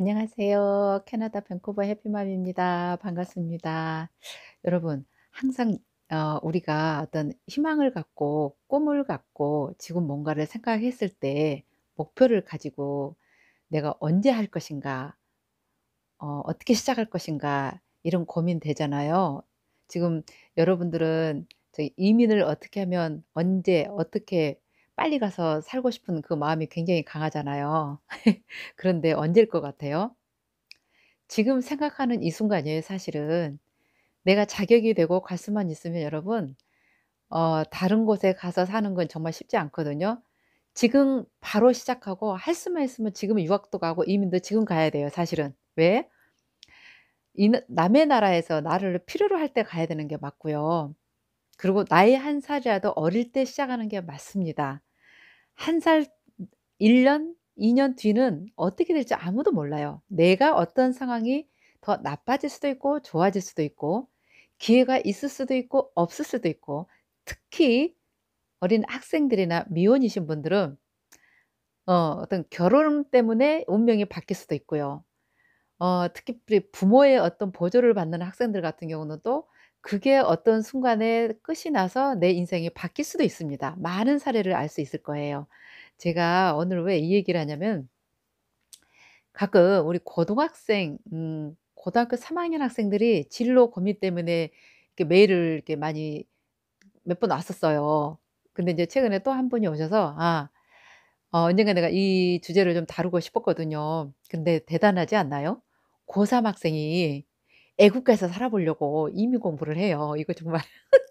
안녕하세요. 캐나다 밴쿠버 해피맘입니다. 반갑습니다. 여러분, 항상 우리가 어떤 희망을 갖고 꿈을 갖고 지금 뭔가를 생각했을 때 목표를 가지고 '내가 언제 할 것인가? 어떻게 시작할 것인가?' 이런 고민되잖아요. 지금 여러분들은 저기 이민을 어떻게 하면 언제 어떻게 빨리 가서 살고 싶은 그 마음이 굉장히 강하잖아요. 그런데 언제일 것 같아요? 지금 생각하는 이 순간이에요 사실은. 내가 자격이 되고 갈 수만 있으면 여러분 다른 곳에 가서 사는 건 정말 쉽지 않거든요. 지금 바로 시작하고 할 수만 있으면 지금 유학도 가고 이민도 지금 가야 돼요 사실은. 왜? 이 남의 나라에서 나를 필요로 할 때 가야 되는 게 맞고요. 그리고 나이 한 살이라도 어릴 때 시작하는 게 맞습니다. 한 살 1 년, 2년 뒤는 어떻게 될지 아무도 몰라요. 내가 어떤 상황이 더 나빠질 수도 있고 좋아질 수도 있고 기회가 있을 수도 있고 없을 수도 있고 특히 어린 학생들이나 미혼이신 분들은 어떤 결혼 때문에 운명이 바뀔 수도 있고요. 특히 부모의 어떤 보조를 받는 학생들 같은 경우는 또 그게 어떤 순간에 끝이 나서 내 인생이 바뀔 수도 있습니다. 많은 사례를 알 수 있을 거예요. 제가 오늘 왜 이 얘기를 하냐면 가끔 우리 고등학생 고등학교 3 학년 학생들이 진로 고민 때문에 이렇게 메일을 이렇게 많이 몇 번 왔었어요. 근데 인제 최근에 또 한 분이 오셔서 언젠가 내가 이 주제를 좀 다루고 싶었거든요. 근데 대단하지 않나요? 고3 학생이 애국가에서 살아보려고 이민 공부를 해요. 이거 정말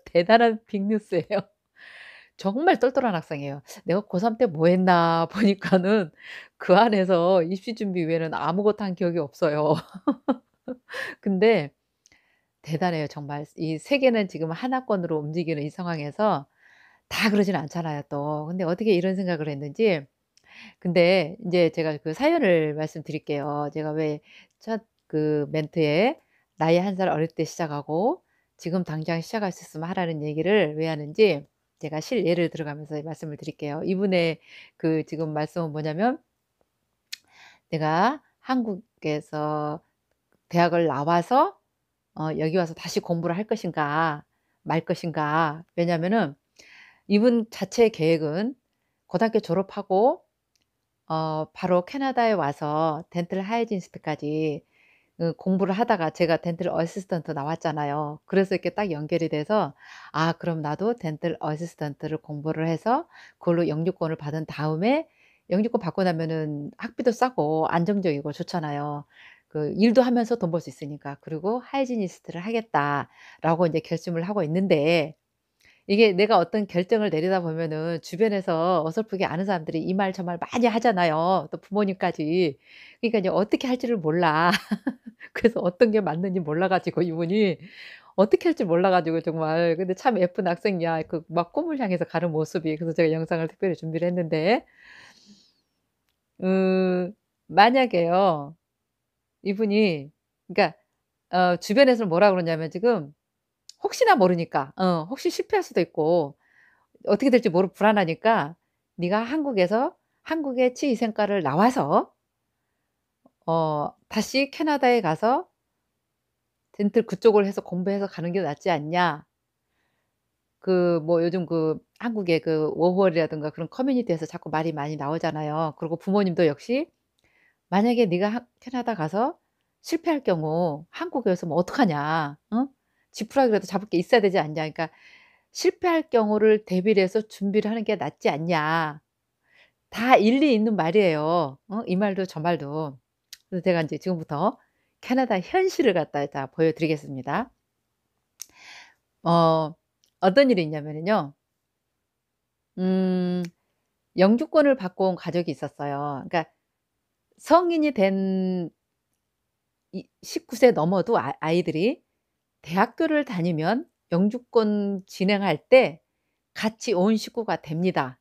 대단한 빅뉴스예요. 정말 똘똘한 학생이에요. '내가 고3 때 뭐 했나.' 보니까는 그 안에서 입시 준비 외에는 아무것도 한 기억이 없어요. 근데 대단해요 정말. 이 세계는 지금 하나권으로 움직이는 이 상황에서 다 그러지는 않잖아요 또. 근데 어떻게 이런 생각을 했는지 근데 인제 제가 그 사연을 말씀드릴게요. 제가 왜 첫 그 멘트에 나이 한 살 어릴 때 시작하고 지금 당장 시작할 수 있으면 하라는 얘기를 왜 하는지 제가 실예를 들어가면서 말씀을 드릴게요. 이분의 그 지금 말씀은 뭐냐면 "내가 한국에서 대학을 나와서 여기 와서 다시 공부를 할 것인가 말 것인가." 왜냐하면은 이분 자체의 계획은 고등학교 졸업하고 바로 캐나다에 와서 덴탈 하이지니스트까지 공부를 하다가 제가 덴탈 어시스턴트 나왔잖아요. 그래서 이렇게 딱 연결이 돼서 '아 그럼 나도 덴탈 어시스턴트를 공부를 해서 그걸로 영주권을 받은 다음에' 영주권 받고 나면은 학비도 싸고 안정적이고 좋잖아요. 그 일도 하면서 돈 벌 수 있으니까. 그리고 '하이지니스트를 하겠다.'라고 인제 결심을 하고 있는데 이게 내가 어떤 결정을 내리다 보면은 주변에서 어설프게 아는 사람들이 이 말 저 말 많이 하잖아요. 또 부모님까지. 그러니까 이제 어떻게 할지를 몰라. 그래서 어떤 게 맞는지 몰라 가지고 이분이 어떻게 할지 몰라 가지고 정말 근데 참 예쁜 학생이야. 그 막 꿈을 향해서 가는 모습이. 그래서 제가 영상을 특별히 준비를 했는데 만약에요. 이분이 그러니까 주변에서 뭐라 그러냐면 지금 혹시나 모르니까 혹시 실패할 수도 있고 어떻게 될지 모르 불안하니까 "네가 한국에서 한국의 치위생과를 나와서 다시 캐나다에 가서 덴틀 그쪽을 해서 공부해서 가는 게 낫지 않냐." 그 뭐 요즘 그 한국의 그 워홀이라든가 그런 커뮤니티에서 자꾸 말이 많이 나오잖아요. 그리고 부모님도 역시 "만약에 네가 캐나다 가서 실패할 경우 한국에 있으면 어떡하냐. 어? 지푸라기라도 잡을 게 있어야 되지 않냐. 그러니까 실패할 경우를 대비를 해서 준비를 하는 게 낫지 않냐." 다 일리 있는 말이에요. 이 말도 저 말도. 그래서 제가 인제 지금부터 캐나다 현실을 갖다 다 보여 드리겠습니다. 어 어떤 일이 있냐면은요. 음 영주권을 받고 온 가족이 있었어요. 그러니까 성인이 된 이 19세 넘어도 아이들이 대학교를 다니면 영주권 진행할 때 같이 온 식구가 됩니다.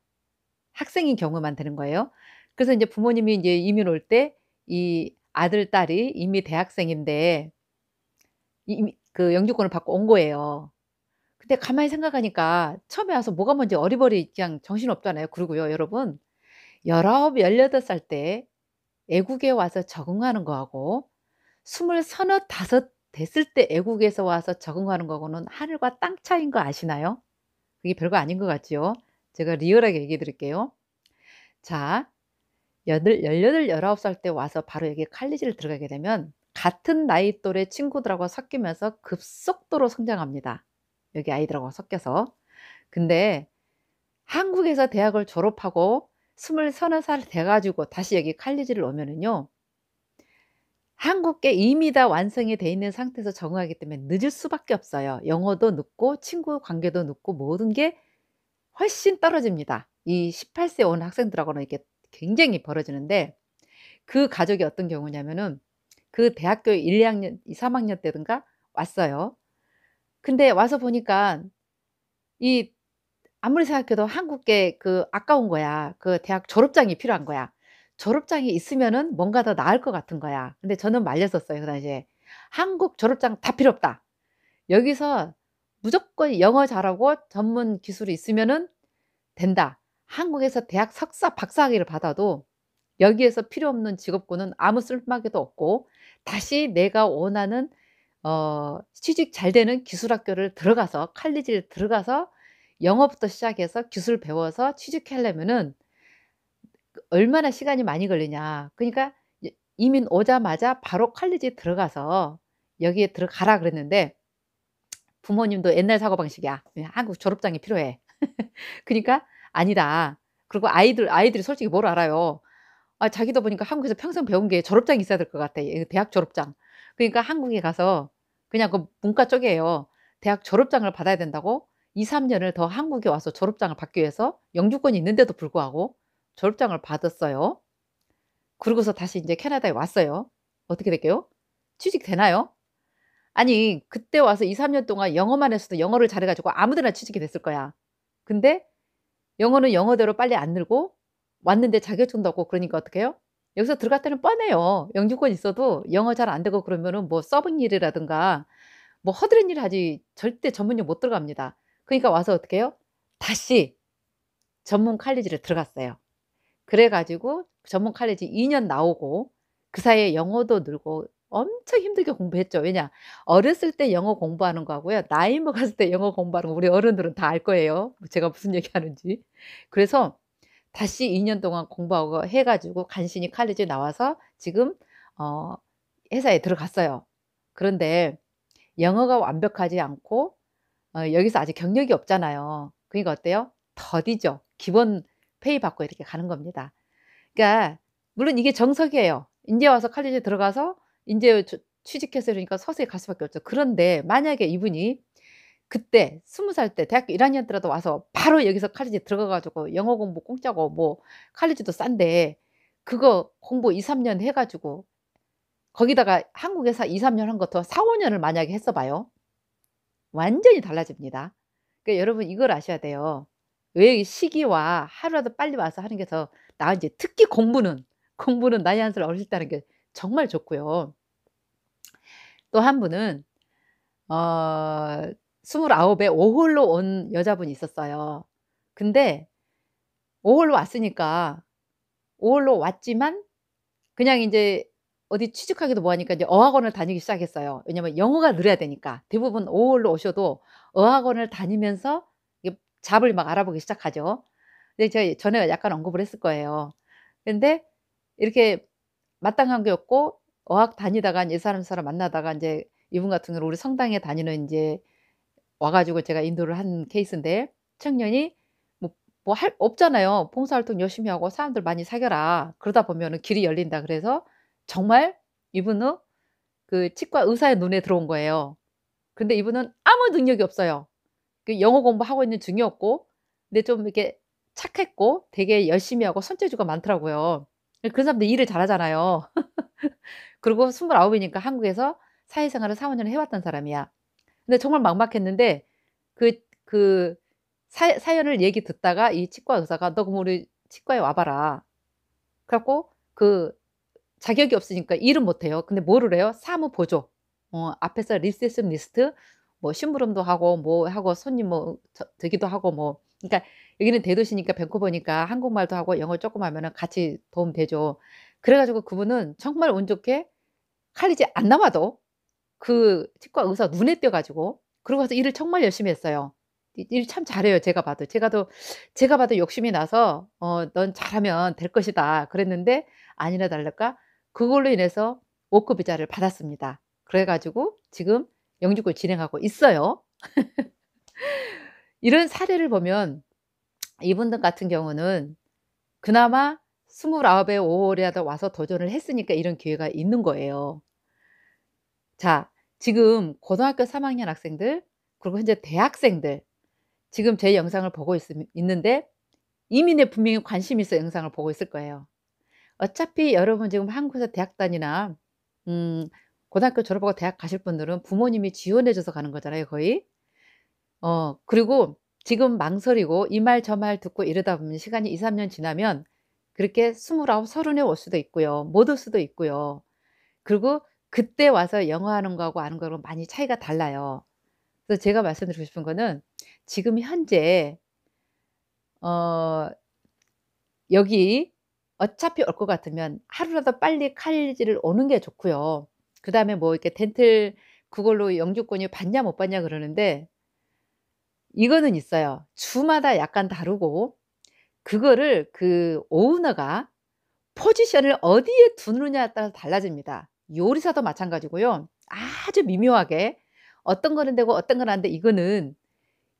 학생인 경우만 되는 거예요. 그래서 인제 부모님이 인제 이민 올 때 이 아들, 딸이 이미 대학생인데 이미 그 영주권을 받고 온 거예요. 근데 가만히 생각하니까 처음에 와서 뭐가 뭔지 어리버리 그냥 정신없잖아요. 그리고요 여러분 19, 18살 때 애국에 와서 적응하는 거하고 20서너 5 됐을 때 애국에서 와서 적응하는 거하고는 하늘과 땅 차이인 거 아시나요? 그게 별거 아닌 것 같지요? 제가 리얼하게 얘기해 드릴게요. 자, 18, 19살 때 와서 바로 여기 칼리지를 들어가게 되면 같은 나이 또래 친구들하고 섞이면서 급속도로 성장합니다, 여기 아이들하고 섞여서. 근데 한국에서 대학을 졸업하고 20, 30살 돼 가지고 다시 여기 칼리지를 오면은요, 한국계 이미 다 완성이 돼 있는 상태에서 적응하기 때문에 늦을 수밖에 없어요. 영어도 늦고 친구 관계도 늦고 모든 게 훨씬 떨어집니다. 이 18세 온 학생들하고는 이게 굉장히 벌어지는데, 그 가족이 어떤 경우냐면은 그 대학교 1-2 학년 2-3 학년 때든가 왔어요. 근데 와서 보니까 이 아무리 생각해도 한국계 그 아까운 거야. 그 대학 졸업장이 필요한 거야. 졸업장이 있으면은 뭔가 더 나을 것 같은 거야. 근데 저는 말렸었어요, 그 당시에. "한국 졸업장 다 필요 없다. 여기서 무조건 영어 잘하고 전문 기술이 있으면은 된다. 한국에서 대학 석사 박사학위를 받아도 여기에서 필요 없는 직업군은 아무 쓸모도 없고 다시 내가 원하는 취직 잘 되는 기술 학교를 들어가서 칼리지를 들어가서 영어부터 시작해서 기술 배워서 취직하려면은 얼마나 시간이 많이 걸리냐. 그러니까 이민 오자마자 바로 칼리지 들어가서 여기에 들어가라." 그랬는데 부모님도 옛날 사고방식이야. 예, "한국 졸업장이 필요해." 그니까 "아니다." 그리고 아이들이 솔직히 뭘 알아요. 자기도 보니까 한국에서 평생 배운 게 졸업장이 있어야 될 것 같아, 이 대학 졸업장. 그러니까 한국에 가서 그냥 그 문과 쪽이에요. 대학 졸업장을 받아야 된다고 2-3 년을 더 한국에 와서 졸업장을 받기 위해서 영주권이 있는데도 불구하고 졸업장을 받았어요. 그러고서 다시 인제 캐나다에 왔어요. 어떻게 될게요? 취직되나요? 아니, 그때 와서 2-3년 동안 영어만 했어도 영어를 잘해 가지고 아무 데나 취직이 됐을 거야. 근데 영어는 영어대로 빨리 안 늘고 왔는데 자격증도 없고 그러니까 어떡해요? 여기서 들어갈 때는 뻔해요. 영주권 있어도 영어 잘 안 되고 그러면은 뭐 서브 일이라든가 뭐 허드렛 일 하지 절대 전문직 못 들어갑니다. 그러니까 와서 어떻게 해요? 다시 전문 칼리지를 들어갔어요. 그래 가지고 전문 칼리지 2년 나오고 그 사이에 영어도 늘고 엄청 힘들게 공부했죠. 왜냐, 어렸을 때 영어 공부하는 거하고요, 나이 먹었을 때 영어 공부하는 거 우리 어른들은 다 알 거예요, 제가 무슨 얘기하는지. 그래서 다시 2년 동안 공부하고 해 가지고 간신히 칼리지 나와서 지금 어 회사에 들어갔어요. 그런데 영어가 완벽하지 않고 여기서 아직 경력이 없잖아요. 그러니까 어때요? 더디죠. 기본 페이 받고 이렇게 가는 겁니다. 그러니까 물론 이게 정석이에요. 인제 와서 칼리지에 들어가서 인제 취직해서 이러니까 서서히 갈 수밖에 없죠. 그런데 만약에 이분이 그때 20살 때 대학교 1 학년 때라도 와서 바로 여기서 칼리지 들어가 가지고 영어 공부 공짜고 뭐 칼리지도 싼데 그거 공부 2-3년 해 가지고 거기다가 한국에서 2-3년 한 거 더 4-5 년을 만약에 했어 봐요. 완전히 달라집니다. 그러니까 여러분 이걸 아셔야 돼요. 왜 이 시기와 하루라도 빨리 와서 하는 게 더 나은지. 특히 공부는 나이 1살 어릴 때 하는 게 정말 좋고요. 또 한 분은 어 29에 오홀로 온 여자분이 있었어요. 근데 오홀로 왔으니까 오홀로 왔지만 그냥 인제 어디 취직하기도 뭐하니까 이제 어학원을 다니기 시작했어요. 왜냐면 영어가 늘어야 되니까. 대부분 오홀로 오셔도 어학원을 다니면서 이게 잡을 막 알아보기 시작하죠. 근데 제가 전에 약간 언급을 했을 거예요. 근데 이렇게 마땅한 게 없고 어학 다니다가 인제 이 사람 만나다가 인제 이분 같은 경우는 우리 성당에 다니는 인제 와 가지고 제가 인도를 한 케이스인데, 청년이 뭐 할 없잖아요. "봉사활동 열심히 하고 사람들 많이 사귀어라. 그러다 보면은 길이 열린다." 그래서 정말 이분은 그 치과 의사의 눈에 들어온 거예요. 근데 이분은 아무 능력이 없어요. 그 영어 공부하고 있는 중이었고, 근데 좀 이렇게 착했고 되게 열심히 하고 손재주가 많더라고요. 그런 사람들 일을 잘하잖아요. 그리고 29 이니까 한국에서 사회생활을 4-5 년을 해 왔던 사람이야. 근데 정말 막막했는데 그 사연을 얘기 듣다가 이 치과 의사가 "너 그럼 우리 치과에 와 봐라." 그래 갖고 그 자격이 없으니까 일은 못 해요. 근데 뭐를 해요? 사무 보조. 앞에서 리셉션리스트 뭐 심부름도 하고 뭐 하고 손님 뭐 되기도 하고 뭐, 그러니까 여기는 대도시니까 밴쿠버니까 한국말도 하고 영어 쪼끔 하면은 같이 도움 되죠. 그래 가지고 그분은 정말 운 좋게 칼리지 안 남아도 그 치과 의사 눈에 띄어 가지고 그러고 가서 일을 정말 열심히 했어요. 일 참 잘해요 제가 봐도. 제가 봐도 욕심이 나서 "넌 잘하면 될 것이다." 그랬는데 아니나 다를까 그걸로 인해서 워크 비자를 받았습니다. 그래 가지고 지금 영주권 진행하고 있어요. 이런 사례를 보면 이분들 같은 경우는 그나마 29에 5 월이라도 와서 도전을 했으니까 이런 기회가 있는 거예요. 자, 지금 고등학교 3 학년 학생들 그리고 현재 대학생들 지금 제 영상을 보고 있는데 이민에 분명히 관심이 있어 영상을 보고 있을 거예요. 어차피 여러분 지금 한국에서 대학 다니나 음 고등학교 졸업하고 대학 가실 분들은 부모님이 지원해 줘서 가는 거잖아요 거의. 그리고 지금 망설이고 이 말 저 말 듣고 이러다 보면 시간이 2-3년 지나면 그렇게 29, 30에 올 수도 있고요. 못 올 수도 있고요. 그리고 그때 와서 영어 하는 거하고 아는 거하고 많이 차이가 달라요. 그래서 제가 말씀드리고 싶은 거는 지금 현재 어 여기 어차피 올 것 같으면 하루라도 빨리 칼리지를 오는 게 좋고요. 그다음에 뭐 이렇게 덴틀 그걸로 영주권이 받냐 못 받냐 그러는데 이거는 있어요. 주마다 약간 다르고 그거를 그 오너가 포지션을 어디에 두느냐에 따라서 달라집니다. 요리사도 마찬가지고요. 아주 미묘하게 어떤 거는 되고 어떤 건 안 돼 이거는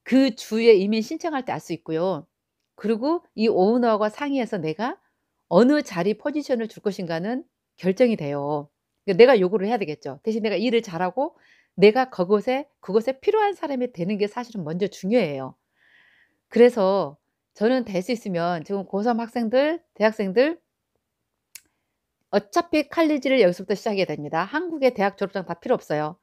그 주에 이민 신청할 때 알 수 있고요. 그리고 이 오너와 상의해서 내가 어느 자리 포지션을 줄 것인가는 결정이 돼요. 그러니까 내가 요구를 해야 되겠죠. 대신 내가 일을 잘하고 내가 그곳에 필요한 사람이 되는 게 사실은 먼저 중요해요. 그래서 저는 될 수 있으면 지금 고3 학생들, 대학생들 어차피 칼리지를 여기서부터 시작해야 됩니다. 한국의 대학 졸업장 다 필요 없어요.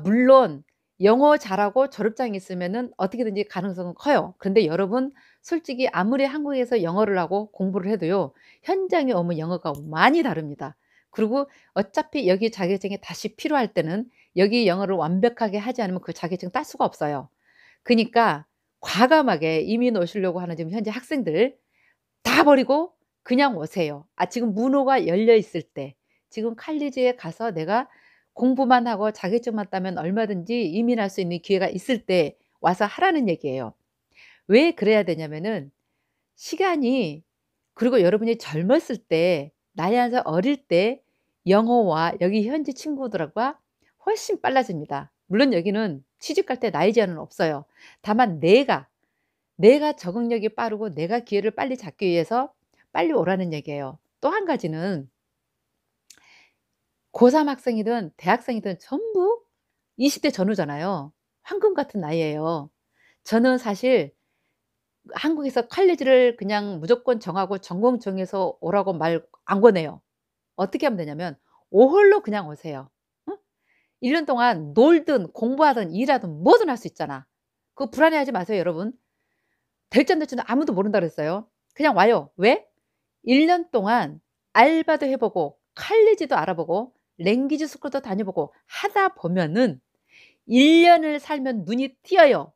물론 영어 잘하고 졸업장이 있으면은 어떻게든지 가능성은 커요. 그런데 여러분 솔직히 아무리 한국에서 영어를 하고 공부를 해도요. 현장에 오면 영어가 많이 다릅니다. 그리고 어차피 여기 자격증이 다시 필요할 때는 여기 영어를 완벽하게 하지 않으면 그 자격증 딸 수가 없어요. 그니까 과감하게 이민 오시려고 하는 지금 현재 학생들 다 버리고 그냥 오세요. 지금 문호가 열려 있을 때 지금 칼리지에 가서 내가 공부만 하고 자격증만 따면 얼마든지 이민할 수 있는 기회가 있을 때 와서 하라는 얘기예요. 왜 그래야 되냐면은 시간이 그리고 여러분이 젊었을 때 나이 한살 어릴 때 영어와 여기 현지 친구들과 훨씬 빨라집니다. 물론 여기는 취직 갈 때 나이 제한은 없어요. 다만 내가 적응력이 빠르고 내가 기회를 빨리 잡기 위해서 빨리 오라는 얘기예요. 또 한 가지는 고3 학생이든 대학생이든 전부 20대 전후잖아요. 황금 같은 나이예요. 저는 사실 한국에서 칼리지를 그냥 무조건 정하고 전공 정해서 오라고 말 안 권해요. 어떻게 하면 되냐면 5 홀로 그냥 오세요. 응? 1년 동안 놀든 공부하든 일하든 뭐든 할 수 있잖아. 그거 불안해하지 마세요 여러분. 될지 안 될지는 아무도 모른다 그랬어요. 그냥 와요. 왜? 1년 동안 알바도 해 보고 칼리지도 알아보고 랭귀지 스쿨도 다녀보고 하다 보면은 1 년을 살면 눈이 띄어요.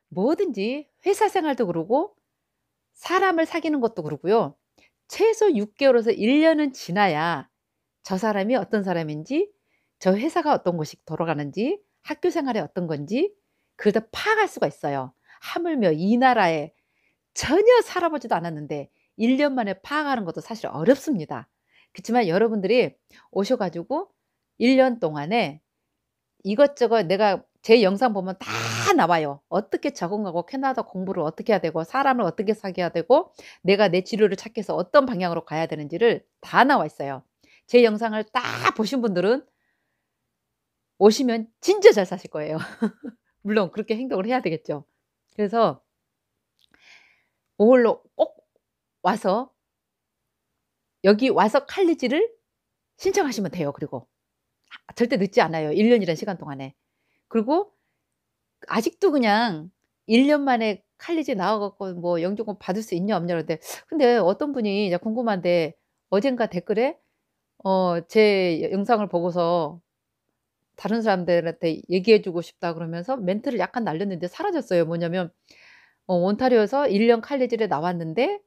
뭐든지 회사 생활도 그러고 사람을 사귀는 것도 그러고요. 최소 6 개월에서 1 년은 지나야 저 사람이 어떤 사람인지 저 회사가 어떤 곳이 돌아가는지 학교 생활이 어떤 건지 그걸 다 파악할 수가 있어요. 하물며 이 나라에 전혀 살아보지도 않았는데 1년 만에 파악하는 것도 사실 어렵습니다. 그치만 여러분들이 오셔 가지고 1년 동안에 이것저것 내가 제 영상 보면 다 나와요. 어떻게 적응하고 캐나다 공부를 어떻게 해야 되고 사람을 어떻게 사귀어야 되고 내가 내 진로를 찾기 위해서 어떤 방향으로 가야 되는지를 다 나와 있어요. 제 영상을 딱 보신 분들은 오시면 진짜 잘 사실 거예요. 물론 그렇게 행동을 해야 되겠죠. 그래서 그걸로 꼭 와서 여기 와서 칼리지를 신청하시면 돼요 그리고. 절대 늦지 않아요 1 년이라는 시간 동안에. 그리고 아직도 그냥 1년 만에 칼리지 나와 갖고 뭐 영주권 받을 수 있냐 없냐 그러는데 근데 어떤 분이 이제 궁금한데 어젠가 댓글에 제 영상을 보고서 다른 사람들한테 얘기해 주고 싶다 그러면서 멘트를 약간 날렸는데 사라졌어요. 뭐냐면 온타리오에서 1년 칼리지를 나왔는데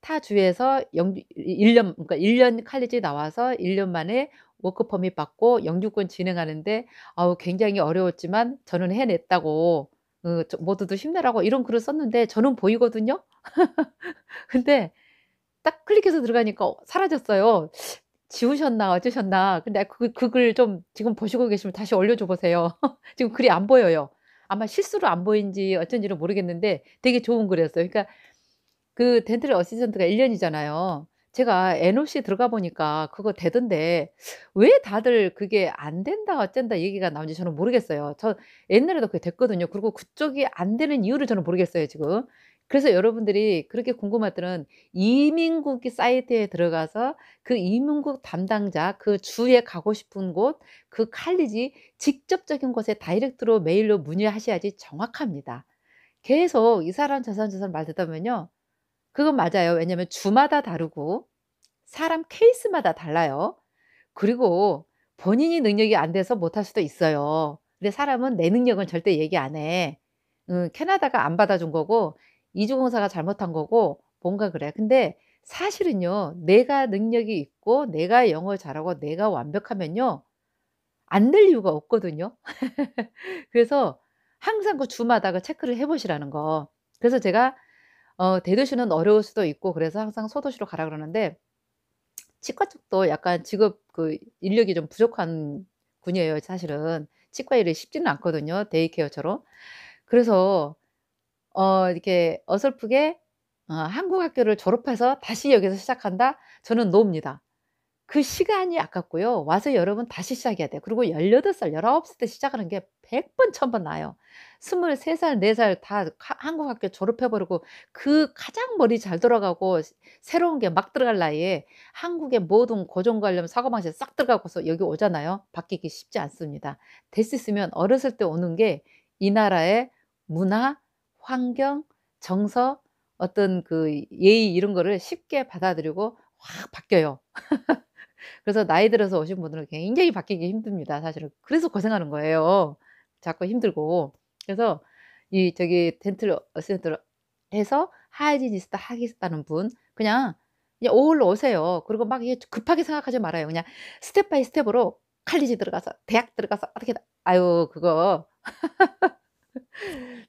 타 주에서 영 1년, 그러니까 1년 칼리지 나와서 1년 만에 워크 퍼밋 받고 영주권 진행하는데 굉장히 어려웠지만 저는 해냈다고, 모두들 힘내라고 이런 글을 썼는데 저는 보이거든요. 근데 딱 클릭해서 들어가니까 사라졌어요. 지우셨나 어쩌셨나. 근데 그 글 좀 지금 보시고 계시면 다시 올려줘 보세요. 지금 글이 안 보여요. 아마 실수로 안 보인지 어쩐지는 모르겠는데 되게 좋은 글이었어요. 그러니까 그 덴털 어시스턴트가 1 년이잖아요. 제가 NOC 들어가 보니까 그거 되던데 왜 다들 그게 "안 된다. 어쩐다." 얘기가 나오는지 저는 모르겠어요. 저 옛날에도 그게 됐거든요. 그리고 그쪽이 안 되는 이유를 저는 모르겠어요 지금. 그래서 여러분들이 그렇게 궁금하면은 이민국이 사이트에 들어가서 그 이민국 담당자, 그 주에 가고 싶은 곳, 그 칼리지 직접적인 곳에 다이렉트로 메일로 문의하셔야지 정확합니다. 계속 이 사람 저 사람 말 듣다 보면요, 그건 맞아요. 왜냐면 주마다 다르고 사람 케이스마다 달라요. 그리고 본인이 능력이 안 돼서 못할 수도 있어요. 근데 사람은 내 능력은 절대 얘기 안 해. 캐나다가 안 받아준 거고 이주공사가 잘못한 거고 뭔가 그래. 근데 사실은요, 내가 능력이 있고 내가 영어 잘하고 내가 완벽하면요 안 될 이유가 없거든요. 그래서 항상 그 주마다 그 체크를 해 보시라는 거. 그래서 제가 대도시는 어려울 수도 있고 그래서 항상 소도시로 가라 그러는데, 치과 쪽도 약간 직업 인력이 좀 부족한 군이에요 사실은. 치과 일이 쉽지는 않거든요, 데이케어처럼. 그래서 이렇게 어설프게 한국 학교를 졸업해서 다시 여기서 시작한다? 저는 노입니다. 그 시간이 아깝고요. 와서 여러 번 다시 시작해야 돼요. 그리고 18 살, 19살 때 시작하는 게 100번 1000번 나아요. 23 살, 4살 다 한국 학교 졸업해 버리고 그 가장 머리 잘 돌아가고 새로운 게 막 들어갈 나이에 한국의 모든 고정관념 사고방식 싹 들어가고서 여기 오잖아요. 바뀌기 쉽지 않습니다. 될 수 있으면 어렸을 때 오는 게 이 나라의 문화, 환경, 정서, 어떤 그 예의 이런 거를 쉽게 받아들이고 확 바뀌어요. 그래서 나이 들어서 오신 분들은 굉장히 바뀌기 힘듭니다 사실은. 그래서 고생하는 거예요. 자꾸 힘들고. 그래서 이 저기 덴털 어시스턴트를 해서 하이지니스트 하겠다는 분 그냥 어울러 오세요. 그리고 막 이게 급하게 생각하지 말아요. 그냥 스텝 바이 스텝으로 칼리지 들어가서 대학 들어가서 어떻게 아유 그거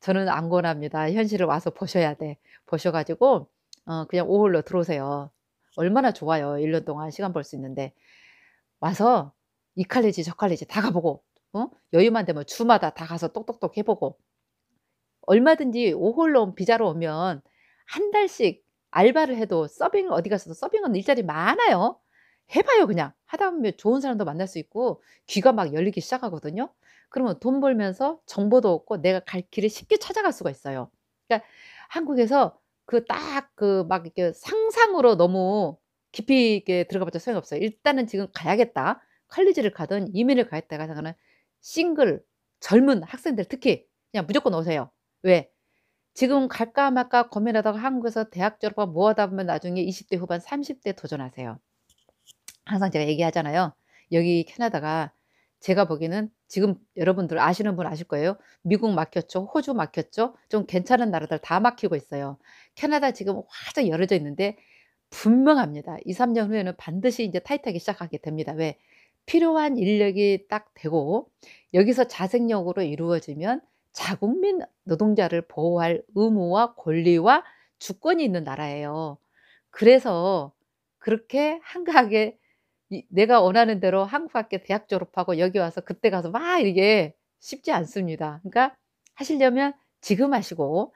저는 안 권합니다. 현실을 와서 보셔야 돼. 보셔 가지고 그냥 어울러 들어오세요. 얼마나 좋아요. 1년 동안 시간 벌 수 있는데. 와서 이 칼리지 저 칼리지 다 가 보고 여유만 되면 주마다 다 가서 똑똑똑 해 보고, 얼마든지 오홀로 비자로 오면 한 달씩 알바를 해도 서빙 어디 가서도 서빙은 일자리 많아요. 해 봐요 그냥. 하다 보면 좋은 사람도 만날 수 있고 귀가 막 열리기 시작하거든요. 그러면 돈 벌면서 정보도 얻고 내가 갈 길을 쉽게 찾아갈 수가 있어요. 그러니까 한국에서 딱 막 이렇게 상상으로 너무 깊이 있게 들어가 봤자 소용이 없어요. 일단은 지금 가야겠다. 칼리지를 가든 이민을 가겠다가 생각하는 싱글 젊은 학생들 특히 그냥 무조건 오세요. 왜? 지금 갈까 말까 고민하다가 한국에서 대학 졸업하고 뭐 하다 보면 나중에 20대 후반 30대 도전하세요. 항상 제가 얘기하잖아요. 여기 캐나다가 제가 보기에는 지금 여러분들 아시는 분 아실 거예요. 미국 막혔죠. 호주 막혔죠. 좀 괜찮은 나라들 다 막히고 있어요. 캐나다 지금 활짝 열어져 있는데 분명합니다. 2-3년 후에는 반드시 인제 타이트하기 시작하게 됩니다. 왜? 필요한 인력이 딱 되고 여기서 자생력으로 이루어지면 자국민 노동자를 보호할 의무와 권리와 주권이 있는 나라예요. 그래서 그렇게 한가하게 내가 원하는 대로 한국 학교 대학 졸업하고 여기 와서 그때 가서 막 이게 쉽지 않습니다. 그러니까 하시려면 지금 하시고,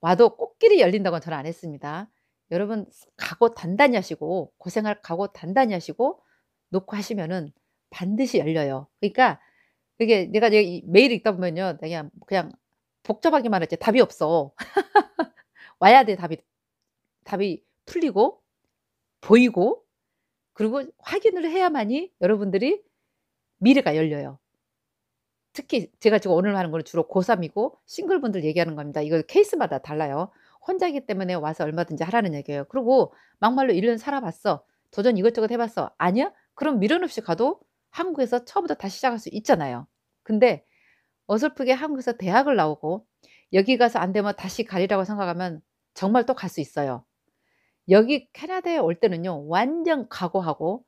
와도 꽃길이 열린다고는 저는 안 했습니다. 여러분 각오 단단히 하시고 고생할 각오 단단히 하시고 놓고 하시면은 반드시 열려요. 그러니까 이게 내가 이제 이 메일을 읽다 보면요. 그냥 복잡하게만 했지 답이 없어. 와야 돼 답이 풀리고 보이고 그리고 확인을 해야만이 여러분들이 미래가 열려요. 특히 제가 지금 오늘 하는 거는 주로 고3 이고 싱글분들 얘기하는 겁니다. 이거 케이스마다 달라요. 혼자이기 때문에 와서 얼마든지 하라는 얘기예요. 그리고 막말로 1년 살아 봤어. 도전 이것저것 해 봤어. 아니야? 그럼 미련 없이 가도 한국에서 처음부터 다시 시작할 수 있잖아요. 근데 어설프게 한국에서 대학을 나오고 여기 가서 안 되면 다시 가리라고 생각하면 정말 또 갈 수 있어요. 여기 캐나다에 올 때는요 완전 각오하고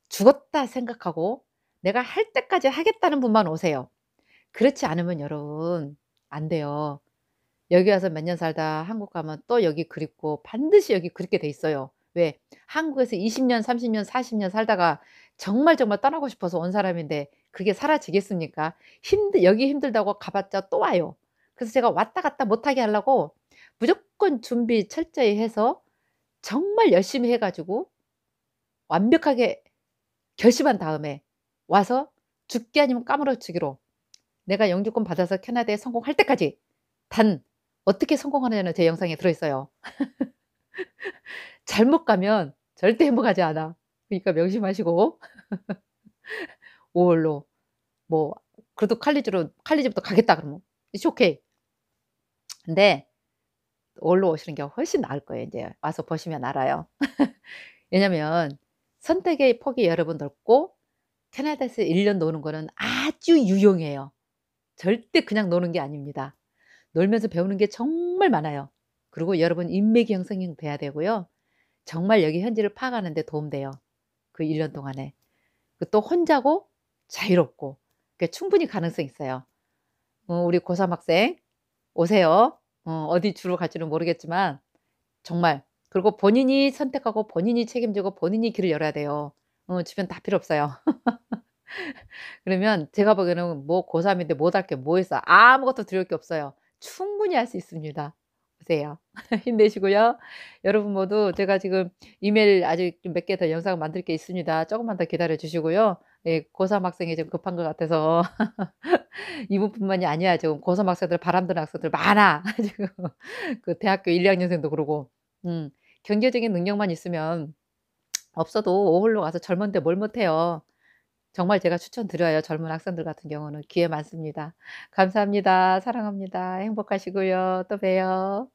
죽었다 생각하고 내가 할 때까지 하겠다는 분만 오세요. 그렇지 않으면 여러분 안 돼요. 여기 와서 몇 년 살다 한국 가면 또 여기 그립고 반드시 여기 그립게 돼 있어요. 왜? 한국에서 20 년, 30 년, 40년 살다가 정말, 정말 떠나고 싶어서 온 사람인데 그게 사라지겠습니까? 여기 힘들다고 가 봤자 또 와요. 그래서 제가 왔다 갔다 못하게 하려고 무조건 준비 철저히 해서 정말 열심히 해 가지고 완벽하게 결심한 다음에 와서 죽기 아니면 까무러치기로 내가 영주권 받아서 캐나다에 성공할 때까지 단 어떻게 성공하느냐는 제 영상에 들어 있어요. 잘못 가면 절대 행복하지 않아. 그러니까 명심하시고 5 월로 뭐 그래도 칼리지부터 가겠다 그러면 It's okay. 근데 5 월로 오시는 게 훨씬 나을 거예요 인제 와서 보시면 알아요. 왜냐면 선택의 폭이 여러분 넓고 캐나다에서 1년 노는 거는 아주 유용해요. 절대 그냥 노는 게 아닙니다. 놀면서 배우는 게 정말 많아요. 그리고 여러분 인맥이 형성이 돼야 되고요. 정말 여기 현지를 파악하는 데 도움돼요, 그 1년 동안에. 그 또 혼자고 자유롭고 그러니까 충분히 가능성이 있어요. 우리 고3 학생 오세요. 어디 주로 갈지는 모르겠지만 정말 그리고 본인이 선택하고 본인이 책임지고 본인이 길을 열어야 돼요. 주변 다 필요 없어요. 그러면 제가 보기에는 뭐 고3 인데 못할 게 뭐 있어. 아무것도 두려울 게 없어요. 충분히 할 수 있습니다. 보세요. 힘내시고요. 여러분 모두 제가 지금 이메일 아직 좀 몇 개 더 영상 만들 게 있습니다. 쪼금만 더 기다려 주시고요. 예 고3 학생이 좀 급한 것 같아서 이분뿐만이 아니야. 지금 고3 학생들 바람 드는 학생들 많아. 지금 그 대학교 1-2 학년생도 그러고. 음 경제적인 능력만 있으면 없어도 오홀로 가서 젊은데 뭘 못해요. 정말 제가 추천드려요. 젊은 학생들 같은 경우는 기회 많습니다. 감사합니다. 사랑합니다. 행복하시고요. 또 봬요.